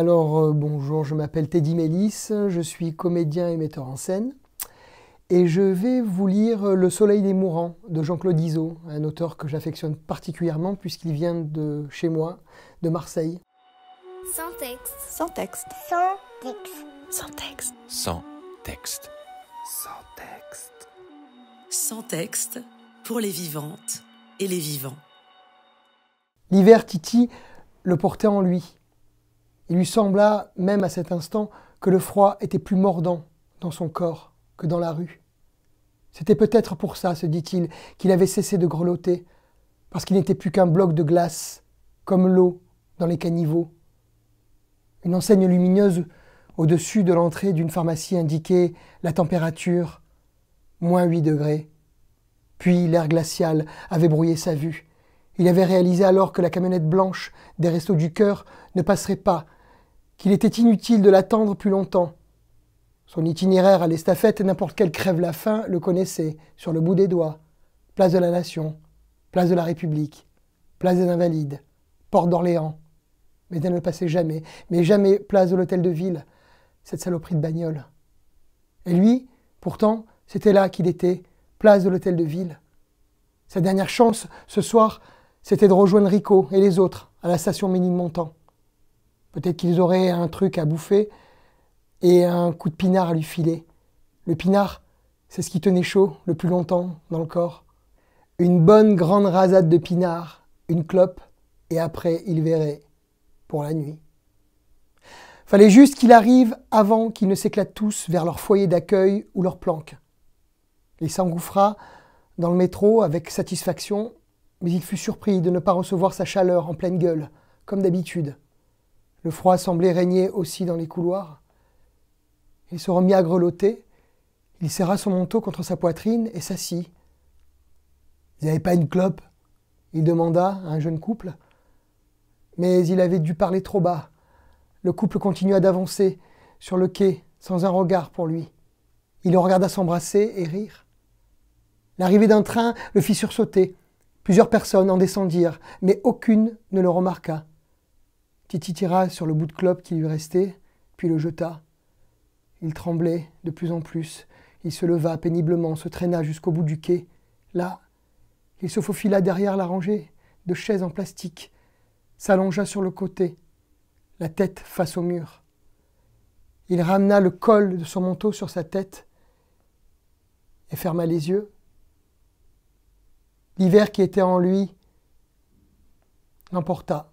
Bonjour, je m'appelle Teddy Mélis, je suis comédien et metteur en scène. Et je vais vous lire Le Soleil des Mourants de Jean-Claude Izzo, un auteur que j'affectionne particulièrement puisqu'il vient de chez moi, de Marseille. Sans texte. Sans texte. Sans texte. Sans texte. Sans texte. Sans texte. Sans texte pour les vivantes et les vivants. L'hiver Titi le portait en lui. Il lui sembla, même à cet instant, que le froid était plus mordant dans son corps que dans la rue. C'était peut-être pour ça, se dit-il, qu'il avait cessé de grelotter, parce qu'il n'était plus qu'un bloc de glace, comme l'eau dans les caniveaux. Une enseigne lumineuse au-dessus de l'entrée d'une pharmacie indiquait la température, -8 degrés. Puis l'air glacial avait brouillé sa vue. Il avait réalisé alors que la camionnette blanche des Restos du Cœur ne passerait pas, qu'il était inutile de l'attendre plus longtemps. Son itinéraire à l'estafette, n'importe quelle crève-la-faim le connaissait, sur le bout des doigts. Place de la Nation, place de la République, place des Invalides, porte d'Orléans. Mais elle ne passait jamais, mais jamais place de l'Hôtel de Ville, cette saloperie de bagnole. Et lui, pourtant, c'était là qu'il était, place de l'Hôtel de Ville. Sa dernière chance, ce soir, c'était de rejoindre Rico et les autres à la station Ménilmontant. Peut-être qu'ils auraient un truc à bouffer et un coup de pinard à lui filer. Le pinard, c'est ce qui tenait chaud le plus longtemps dans le corps. Une bonne grande rasade de pinard, une clope, et après il verrait pour la nuit. Fallait juste qu'il arrive avant qu'ils ne s'éclatent tous vers leur foyer d'accueil ou leur planque. Il s'engouffra dans le métro avec satisfaction, mais il fut surpris de ne pas recevoir sa chaleur en pleine gueule, comme d'habitude. Le froid semblait régner aussi dans les couloirs. Il se remit à grelotter, il serra son manteau contre sa poitrine et s'assit. « Vous n'avez pas une clope ?» il demanda à un jeune couple. Mais il avait dû parler trop bas. Le couple continua d'avancer sur le quai, sans un regard pour lui. Il le regarda s'embrasser et rire. L'arrivée d'un train le fit sursauter. Plusieurs personnes en descendirent, mais aucune ne le remarqua. Titi tira sur le bout de clope qui lui restait, puis le jeta. Il tremblait de plus en plus. Il se leva péniblement, se traîna jusqu'au bout du quai. Là, il se faufila derrière la rangée de chaises en plastique, s'allongea sur le côté, la tête face au mur. Il ramena le col de son manteau sur sa tête et ferma les yeux. L'hiver qui était en lui l'emporta.